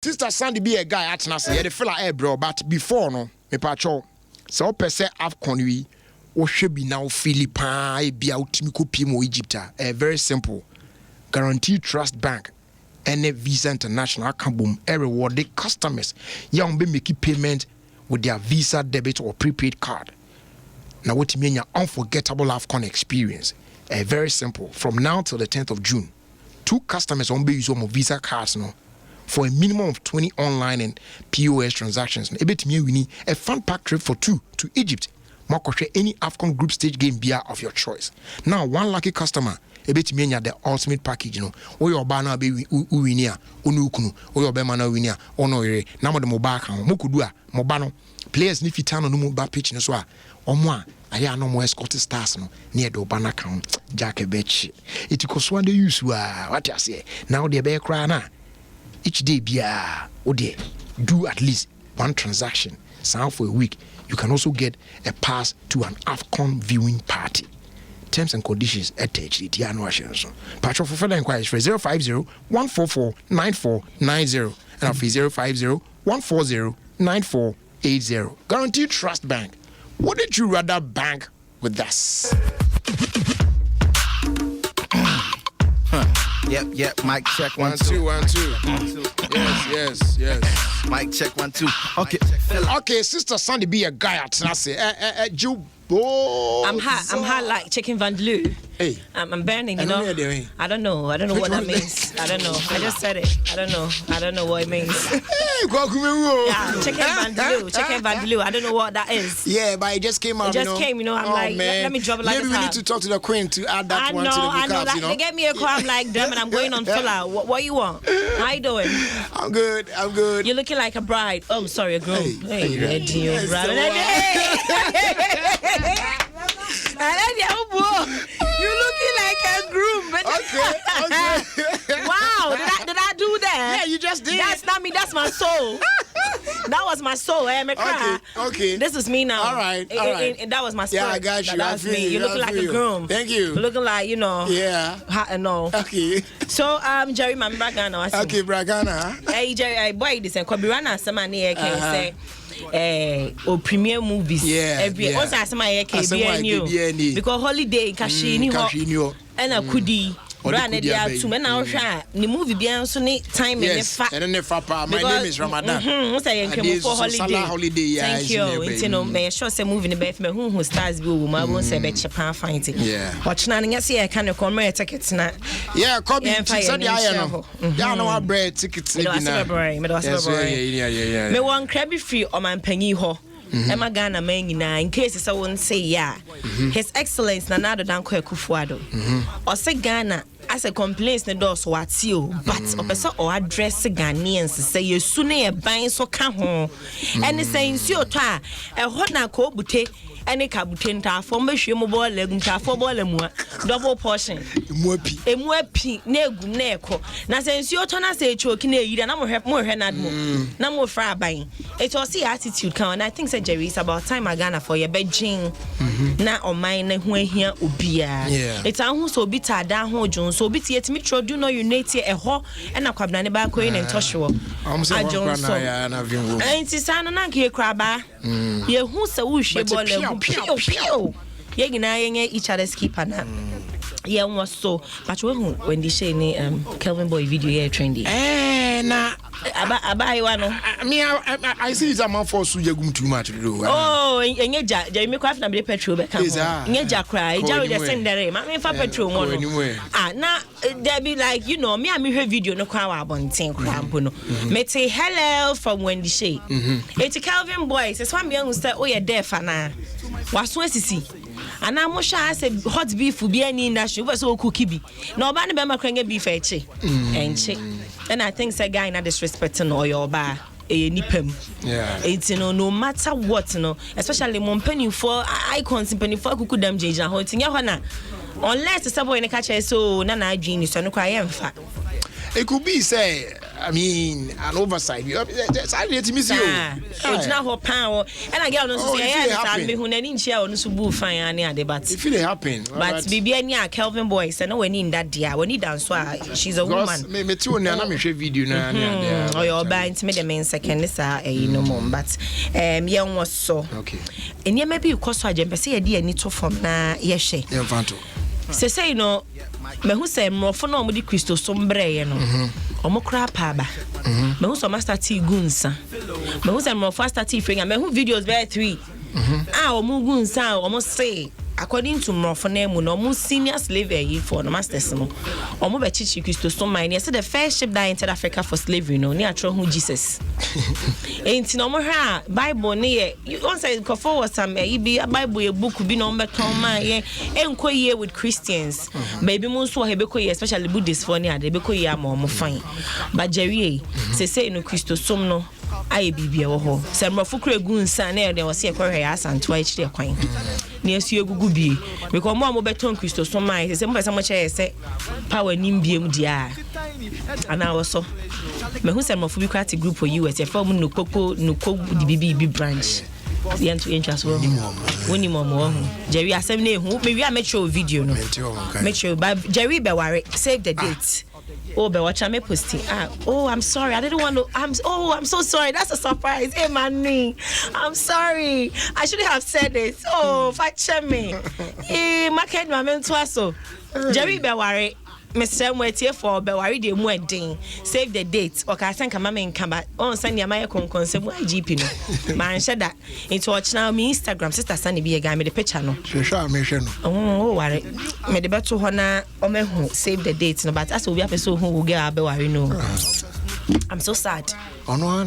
Sister Sandy be a guy at Nasa, yeah, the fella air bro, but before no, me pacho. So pese AFCON we o should be now Philippine be out Pimo Egypt. Very simple. Guaranteed Trust Bank and a Visa International can boom reward the customers. Young be making payment with their Visa debit or prepaid card. Now what you mean your unforgettable AFCON experience? Very simple. From now till the 10th of June, 2 customers on be use of Visa cards no. For a minimum of 20 online and POS transactions. We need a fun pack trip for 2 to Egypt. Any AFCON group stage game beer of your choice. Now, 1 lucky customer, the ultimate package, you know. Or your banner be uwinia, unukunu, or your bemana winia, honore, number the mobile, mokudua, mobano. Players need to turn on the mobile pitch in a swa. Or moi, I no more escort stars no near the banner count, Jack a bitch. It costs one day use what I say. Now the bear cry na. Each day, do at least 1 transaction. Sound for a week. You can also get a pass to an AFCON viewing party. Terms and conditions attached. Patron for further inquiries for 050-144-9490 and for 050-140-9480. Guaranteed Trust Bank. Wouldn't you rather bank with us? Yep. Mic check 1 1 2. Yes. Mic check 1 2. Okay, Sister Sandy be a guy at Nasi. Joe. I'm hot like chicken vindaloo. Hey. I'm burning, you know. I don't know what that means. I don't know. I just said it. I don't know what it means. Hey, chicken vindaloo. I don't know what that is. Yeah, but it just came out. It just came, you know. I'm like, let me drop it like maybe we need to talk to the Queen to add that one to the book. I know. They get me a call. I'm like, damn it, I'm going on filler. What you want? How you doing? I'm good. You're looking like a bride. Oh, sorry, a groom. Hey, you're looking like a groom. Okay. Wow, did I do that? Yeah, you just did. That's not me, that's my soul. That was my soul. Okay. This is me now. All right. That was my spirit. Yeah, I got you. That was me. You're looking like a groom. Thank you. You're looking like, you know. Yeah. Hot and all. Okay. So, Jerry, my Bragana. Okay, Bragana. Hey, Jerry, boy, this and Kobirana, someone here can say. Or premiere movies every once I say my because holiday kashini ho and a kudi brand dia to me now hwa ni movie bia so ni time and nefa pa. My name is Ramadan. Say for holiday. Thank you. You know me sure say movie ni be me who stars be ma won say be chepa find it. Watch na nya say I can come my tickets na. Yeah, come in said ya no. Ya no wa bread tickets ni na. Me wan crabby free o man panyi ho. Emma Ghana man in case someone say His Excellence Nana Danko Kufuado. Or say Ghana as a complaints the doors what's you, but a person or address Ghanaians say you sooner buying so come home. And the saying so ta a hot na ko bute any cabutenta for me mobile legum for ball double portion. Mwepi negu neko. Na sense you turn say choking a year and I'm more henadmo. No more fry buying. It was the attitude count, and I think say Jerry, it's about time I Ghana for your Beijing. Na on mine when here ubia. It's a who so bitter down ho Jones, so bit yet me do no unite a ho and a quabrani back in and Toshua. I'm Jones. And it's a non here crabba. Ye who so wish your ball pio. Yegina each other's keeper now. Yeah, was so. But when they say Kelvin Boy video here trendy. Nah. I see it's a man for Sujagum too much. Oh, and Yaja, Jeremy Craft and petrol back. Yaja cry, Jerry the send the rain. I mean, for petrol one anyway. Now there be like, you know, me and me her video no crowd on 10 crampono. Me say hello from Wendy Shay. It's a Kelvin Boy, says one young say, oh, you're deaf, and was see. And I'm more sure I said hot beef will be any industry was so cookie be. No banner be my cranky beef and I think say guy not disrespecting or your bar a nipem. Yeah. It's no matter what, especially mon penny for icons penny for could them jage and holding your honor. Unless the subway in a catcher so nana genius and cry. It could be say I mean, an oversight. I need to miss you. It's not her power. And I get on to say, I me who didn't share on Subu fine but if it happen. But Bibiania, Kelvin Boys, and no one in that dear. When he dance, she's a woman. Me too, and I'm sure video now. Or your bands made a main second, no more. But young was so. Okay. And yeah, maybe you cost her jump, say a dear nito from na yeshe. Say, no, me who say more for no mudi Christo sombre, no. Omo crap haba. Me who so master tea gunsa. Me who say more faster tea finger. Me who videos bear 3. Omo gunsa, almost say. According to Morphonemu, no senior slavery for the masters. No, or more Chichi Christo so mine. Yes, the first ship that entered Africa for slavery. No, near who Jesus. Ain't no more Bible near. You don't say Kofo was some be a Bible a book be no better my enquire with Christians. Baby Monso Hebeko, especially Buddhists for near the Beko Yamo fine. But Jerry say no Christo somno. I be a ho. Some Rofukre goons, and there was a Koreas and twice their coin. Near Sue Gubi, because more beton Christo so my so much I say power nimbium dia. And I was so. Me who some of Fubucratic group for you as a form no coco no coke the BB branch. The end to interest will winning more. Jerry assembly who maybe I met your video no. Make sure but Jerry Beware save the date. Oh, but watch me posting. Oh, I'm sorry. I didn't want to. I'm so sorry. That's a surprise. Hey, man, I'm sorry. I shouldn't have said it. Oh, fight me. Hey, my kid, my mentor, so Jerry Beware. Mr. Mwete for Bewari de Mweding. Save the date. Okay, I think I'm in Kamba. On Sunday, my concern. Why GP no? Man, said that. Into watch now me Instagram. Sister Sunny be a guy. Me the picture no. Sure, mention. Oh, worry. Me the better honor. Ome who save the date. No, but as we have a so who will get Bewari no. I'm so sad. Oh no,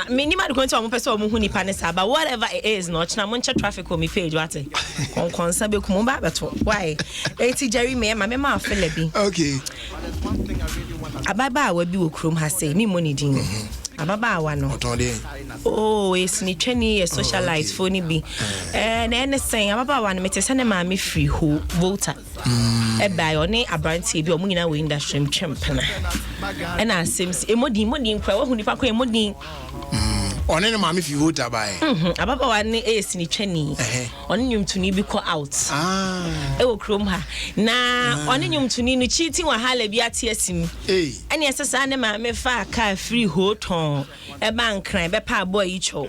me ni ma going to person who ni panesa, but whatever it is, no. Na muncha traffic on me page. What? On concern be kumba beto. Why? Eti Jerry me ma feel bi. Okay. Ababa we bi okrom ha say me money din. Ababa wa no. Oh, it's ni twani a socialite for ni bi. And anything ababa wa no me tese na ma me free ho voter. E ba yo ni abrantie bi o mu nyina we industry twempena. And I seems emodi nkwa wa hu nipa kwa emodi One no mama fi vote buy. Ababa wa ni ni twani. One nyumtuni bi call out. E wo krom ha. Na one nyumtuni no cheating wa hala bi ate asim. Ene esesa ne ma me fa car free hoton. E ba nkran be pa boy icho.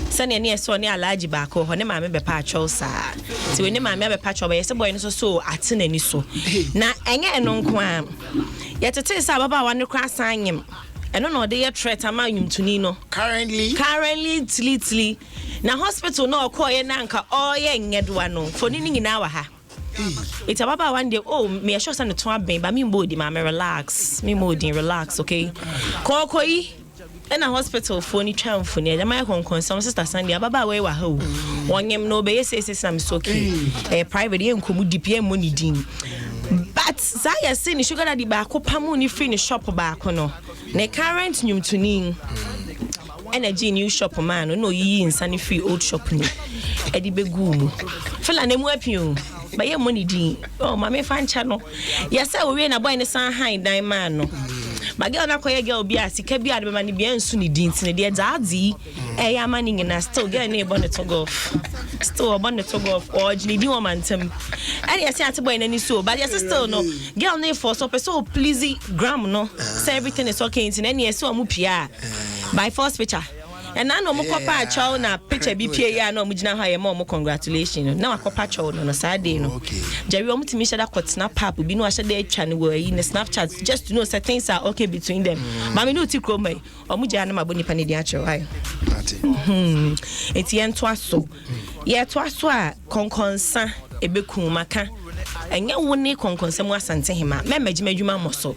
Sane ne eso ne alaji ba ko ho ne ma me be pa acho sa. Ti we ne ma me be pa acho ba yese boy no so ate nani so. Na enye eno nko a. Yetete sa ababa wa ne kwa sanyem. And no they threat am no currently tili na hospital no call ye nanka all ye nyedwa no for ni nyina wa ha it's about one day oh me sure say no to aben ba me body ma me relax okay call yi na hospital for ni twan for ni my concern sister Sandy ababa we wa ha o wonyem no be say am so okay private ye nkomu DPM money din. But Zaya say ni sugar daddy ba ko pamu ni free ni shop ba ko no. Ne current nyumtuning energy new shop man no yi insani free old shop ni. Edi begu mu. Fela na mu apio. Ba ye money din. Oh ma me fan cha no. Yes say we na boy ni san high dan man no. Ba girl na koye girl bi asika bi ade ma ni bi ansu ni din tin de zaadi. Ya mani na still get na bonnet to go. Still bonnet to go or jini di womantem. And yes ati boy na ni so but yes still no girl na for so person please gram no say everything is okay tin any so amu pia by first picture and I no mo kopa acho na picture bi pia ya na mo gina ha ye mo congratulations na wakopa acho no Saturday no Jerry omo timi shada kotna pap bi no ahye dey atwa ne wo yi na Snapchat just to know certain things are okay between them but me no ti kro mai omo gya na maboni pa ne di acho ai eti en to aso ye to aso a konkonsa ebeku maka enye woni konkonsem asante hima memagima adwuma moso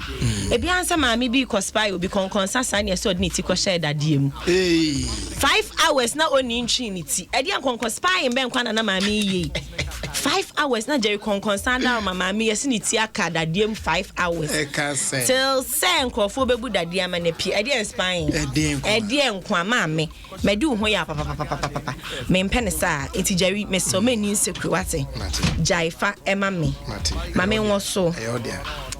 ebi ansa maami bi kospy obi konkonsa san ye so odiniti ko share dadiem 5 hours na oni ntwi niti edi an konkospy mbe nkwa na maami yi 5 hours na Jerry concern down my mommy yesiniti aka dadiem 5 hours till say nkrofo bebu dadie ama na pi e dey spine e dey nkwa ma me do ho ya papa me mpene sa enti Jerry me so many insecurity jaifa ema me mame wo so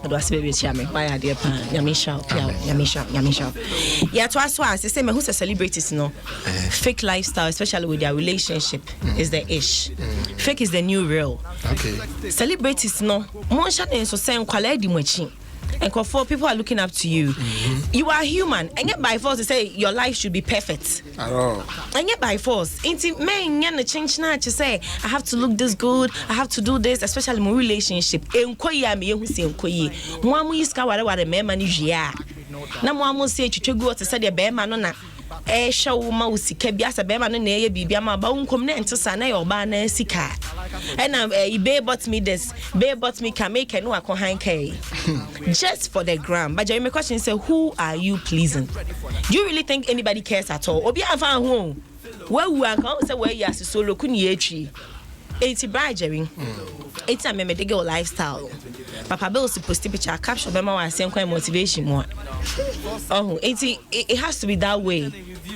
do as baby chia me why ade pa nyamisha ya to aso as say me who celebrities no fake lifestyle especially with their relationship is the ish. Fake is the new real. Okay. Celebrities no mo sha den so say nkwala di mochi. And for people are looking up to you. You are human. And yet by force to say your life should be perfect. At all. And yet by force. Inti men the change now to say I have to look this good, I have to do this, especially my relationship. Enkoya me hu say enkoye. Mo amu iska ware me ma ni hia. Na mo amu say twetwegu to say the be ma no na show ma usika bia se be ma no na eye bibia ma ba unkom na entesa na your ba na sika. And eBay bought me this, Bay bought me can make no akohan kai. Just for the gram. But my question is, who are you pleasing? Do you really think anybody cares at all? Obi afa home. Where we are going say where you are solo kuni echi. 80 bride Jerry. 80 me the girl lifestyle. Papa Bill supposed to picture caption be ma say quite motivation more. Oh, it has to be that way.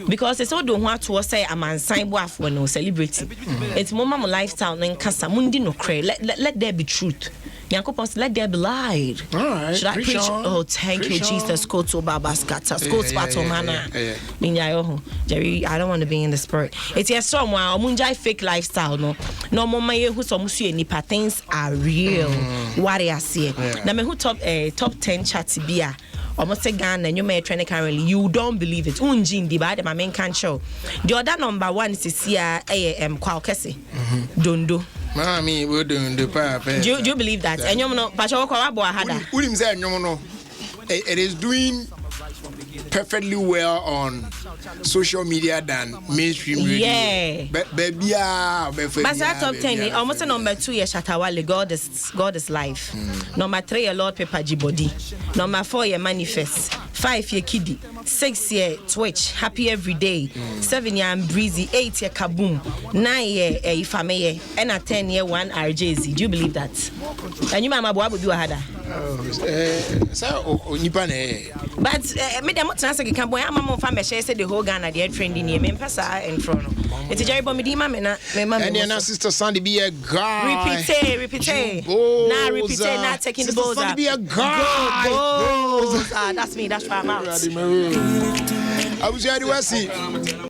Because it's all don't want to say a man sign boaf when no celebrity. It's mama lifestyle and kasa mundi no cray. Let there be truth. Yankopon let there be light. All right. Should I preach? Oh, thank you, Jesus. Go to Baba Scatter. Go to Patomana. Jerry, I don't want to be in the spirit. It's a someone munjai fake lifestyle. No mama who some ni patterns are real. What I see. Now me who top 10 chatibia. Almost a gun and you may train currently. You don't believe it. Unjin divide my main can show. The other number 1 is here Kwalkesi. Dondo. Mommy, we're doing the papa. Do you believe that? And you know, Pacho Hada. It is doing perfectly well on social media than mainstream radio. Yeah. But top 10, almost a number 2 years Shatawale, God is life. Number 3, a Lord Pepper Jibody. Number 4, year Manifest. 5 year Kiddy. 6 year Twitch, Happy Every Day. 7 year I'm Breezy. 8 year Kaboom. 9 year Ifameye. And a 10 year 1 RJZ. Do you believe that? And you mama Boabu do a hada. But me dem trans ke kan boy amamo fa me share say the whole Ghana they trending here me pesa in front. It's Jerry Bomidi ma me na and your sister Sandy be a guy. Repeat. Nah repeat, not taking the balls out. Sandy be a guy. That's me, that's why I'm out. I was here to see.